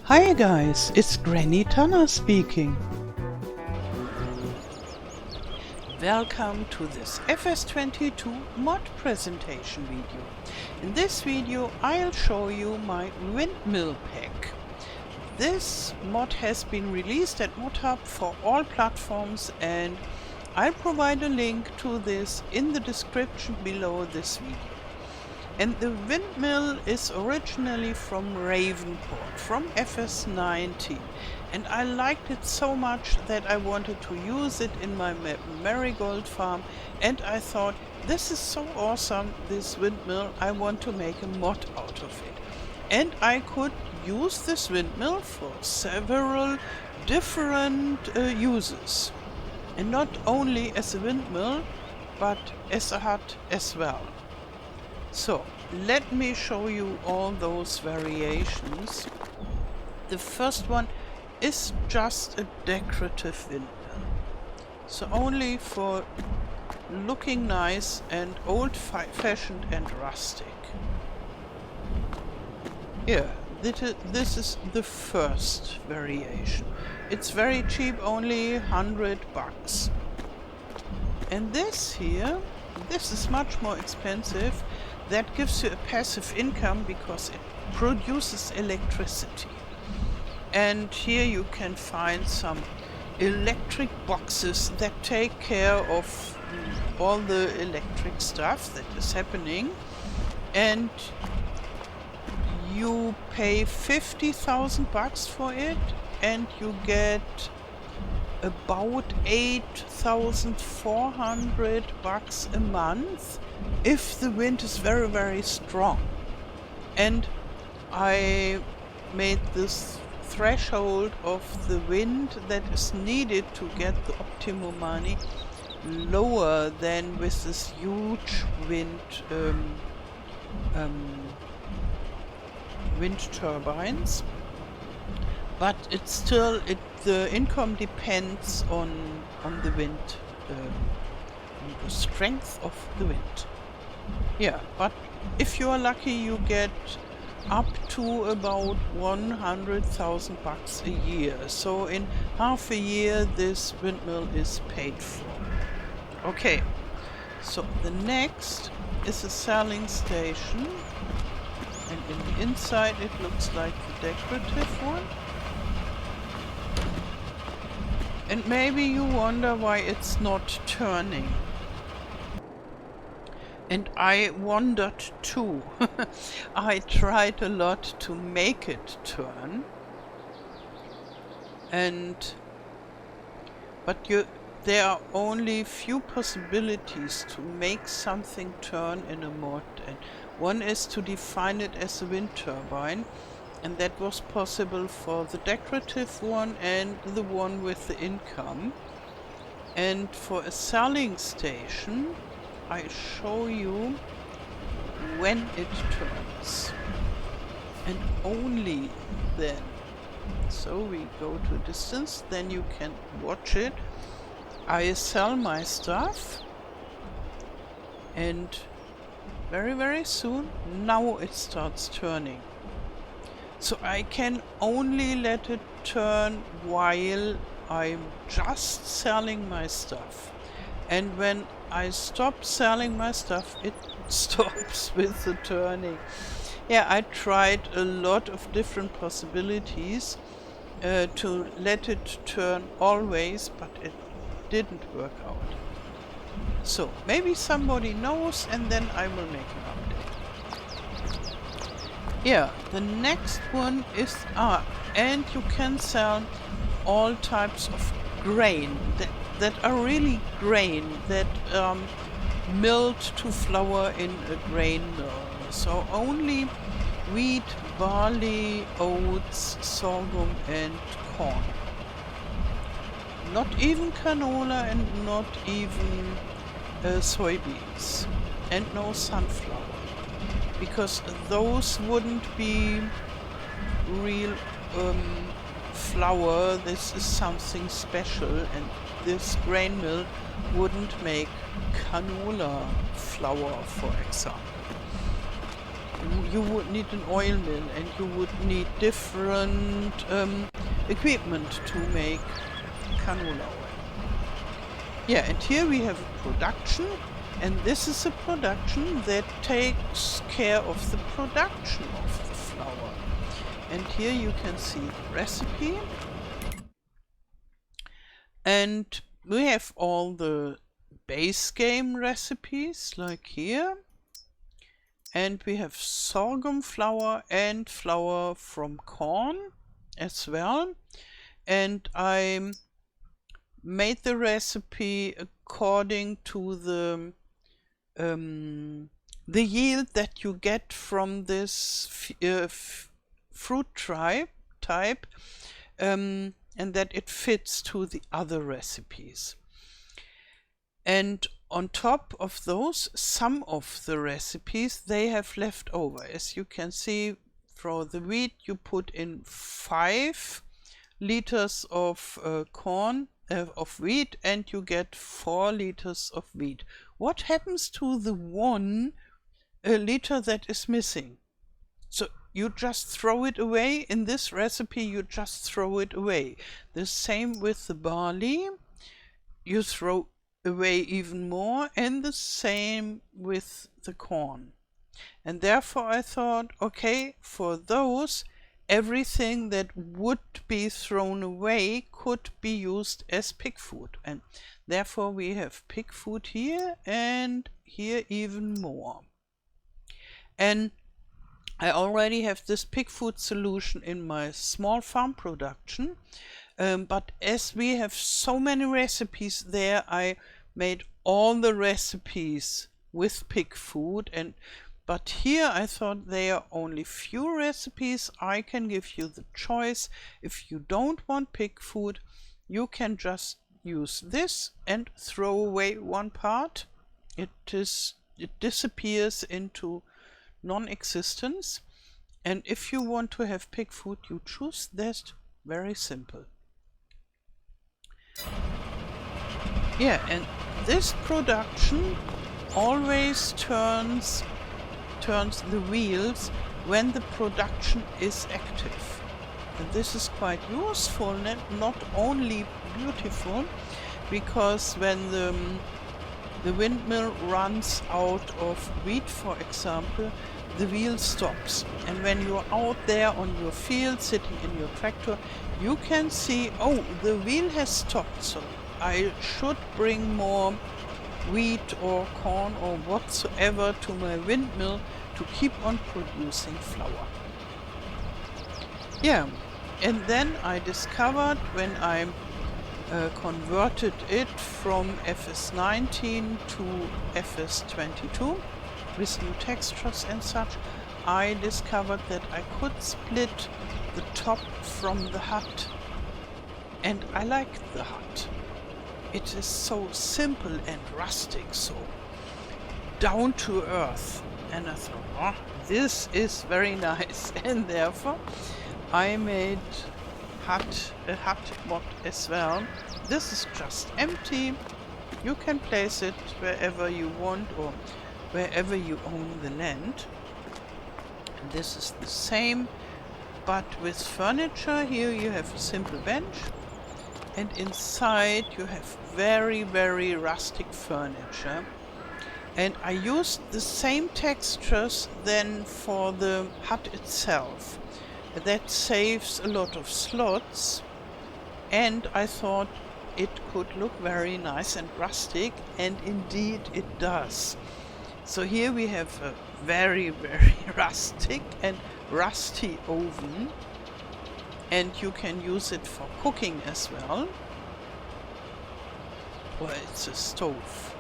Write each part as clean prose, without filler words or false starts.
Hi guys, it's Granny Tana speaking. Welcome to this FS22 mod presentation video. In this video I'll show you my Windmill Pack. This mod has been released at ModHub for all platforms, and I'll provide a link to this in the description below this video. And the windmill is originally from Ravenport, from FS19, and I liked it so much that I wanted to use it in my marigold farm, and I thought, this is so awesome, this windmill, I want to make a mod out of it. And I could use this windmill for several different uses, and not only as a windmill, but as a hut as well. So, let me show you all those variations. The first one is just a decorative windmill. So only for looking nice and old-fashioned and rustic. Here, this is the first variation. It's very cheap, only $100. And this here, this is much more expensive. That gives you a passive income because it produces electricity. And here you can find some electric boxes that take care of all the electric stuff that is happening. And you pay $50,000 for it, and you get about $8,400 a month if the wind is very, very strong. And I made this threshold of the wind that is needed to get the optimum money lower than with this huge wind turbines. But it's still, the income depends on the wind, on the strength of the wind. Yeah, but if you are lucky, you get up to about $100,000 a year. So in half a year, this windmill is paid for. Okay, so the next is a selling station, and in the inside it looks like the decorative one. And maybe you wonder why it's not turning. And I wondered too. I tried a lot to make it turn. But there are only few possibilities to make something turn in a mod. And one is to define it as a wind turbine. And that was possible for the decorative one and the one with the income. And for a selling station, I show you when it turns. And only then. So we go to distance, then you can watch it. I sell my stuff. And very, very soon, now it starts turning. So I can only let it turn while I'm just selling my stuff. And when I stop selling my stuff, it stops with the turning. Yeah, I tried a lot of different possibilities to let it turn always, but it didn't work out. So maybe somebody knows, and then I will make an update. Yeah, the next one is, and you can sell all types of grain that are really grain, that milled to flour in a grain mill. So only wheat, barley, oats, sorghum and corn. Not even canola and not even soybeans, and no sunflower, because those wouldn't be real flour. This is something special, and this grain mill wouldn't make canola flour, for example. You would need an oil mill, and you would need different equipment to make canola oil. Yeah, and here we have a production, and this is a production that takes care of the production of the flour. And here you can see the recipe. And we have all the base game recipes, like here. And we have sorghum flour and flour from corn as well. And I made the recipe according to the yield that you get from this fruit type, and that it fits to the other recipes. And on top of those, some of the recipes, they have left over. As you can see, for the wheat you put in 5 liters of corn, of wheat, and you get 4 liters of wheat. What happens to the 1 liter that is missing? So you just throw it away. In this recipe you just throw it away. The same with the barley, you throw away even more, and the same with the corn. And therefore I thought, okay, for those, everything that would be thrown away could be used as pig food, and therefore we have pig food here and here even more. And I already have this pig food solution in my small farm production, but as we have so many recipes there, I made all the recipes with pig food. But here I thought there are only few recipes. I can give you the choice. If you don't want pig food, you can just use this and throw away one part. It disappears into non-existence. And if you want to have pig food, you choose that. Very simple. Yeah, and this production always turns the wheels when the production is active. And this is quite useful, not only beautiful, because when the windmill runs out of wheat, for example, the wheel stops. And when you're out there on your field, sitting in your tractor, you can see, oh, the wheel has stopped, so I should bring more wheat or corn or whatsoever to my windmill to keep on producing flour. Yeah, and then I discovered, when I converted it from FS19 to FS22 with new textures and such, I discovered that I could split the top from the hut, and I like the hut. It is so simple and rustic, so down to earth, and I thought, oh, this is very nice, and therefore I made a hut mod as well. This is just empty. You can place it wherever you want or wherever you own the land. And this is the same, but with furniture. Here you have a simple bench, and inside you have very, very rustic furniture. And I used the same textures then for the hut itself. That saves a lot of slots, and I thought it could look very nice and rustic, and indeed it does. So here we have a very, very rustic and rusty oven, and you can use it for cooking as well. Well, it's a stove.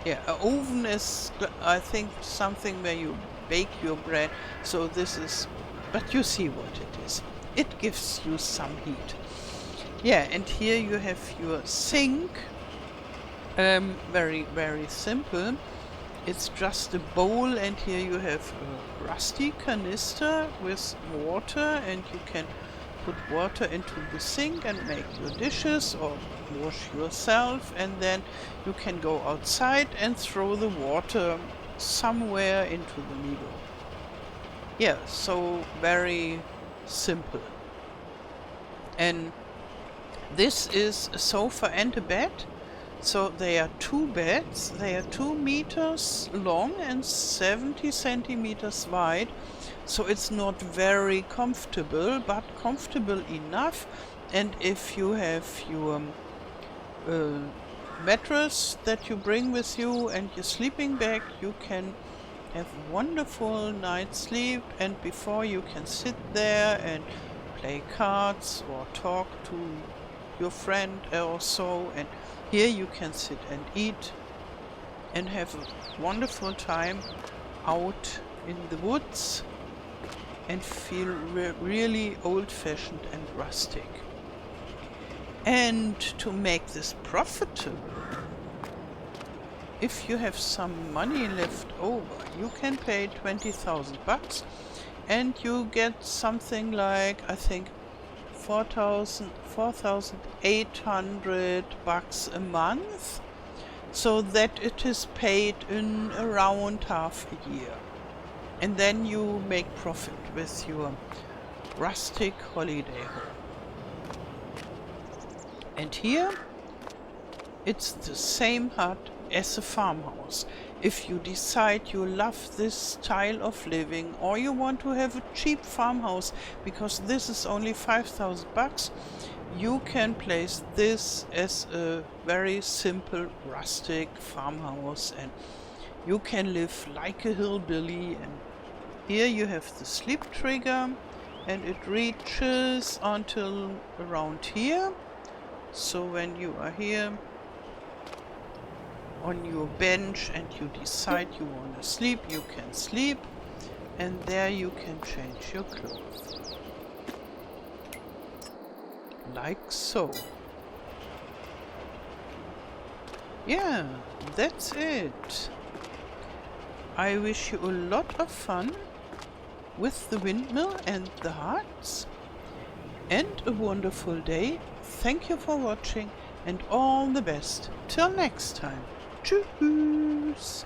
Yeah, an oven is, I think, something where you bake your bread, so this is, but you see what it is. It gives you some heat. Yeah, and here you have your sink. Very, very simple. It's just a bowl, and here you have a rusty canister with water, and you can put water into the sink and make your dishes or wash yourself, and then you can go outside and throw the water somewhere into the meadow. Yeah, so very simple. And this is a sofa and a bed. So they are two beds. They are 2 meters long and 70 centimeters wide. So it's not very comfortable, but comfortable enough. And if you have your mattress that you bring with you and your sleeping bag, you can have a wonderful night's sleep. And before, you can sit there and play cards or talk to your friend or so. And here you can sit and eat and have a wonderful time out in the woods and feel really old-fashioned and rustic. And to make this profitable, if you have some money left over, you can pay 20,000 bucks and you get something like, I think, 4,800 bucks a month, so that it is paid in around half a year. And then you make profit with your rustic holiday home. And here it's the same hut as a farmhouse. If you decide you love this style of living, or you want to have a cheap farmhouse because this is only 5,000 bucks, you can place this as a very simple rustic farmhouse and you can live like a hillbilly. And here you have the sleep trigger and it reaches until around here. So when you are here on your bench and you decide you want to sleep, you can sleep, and there you can change your clothes. Like so. Yeah, that's it. I wish you a lot of fun with the windmill and the huts, and a wonderful day. Thank you for watching and all the best. Till next time. Tschüss.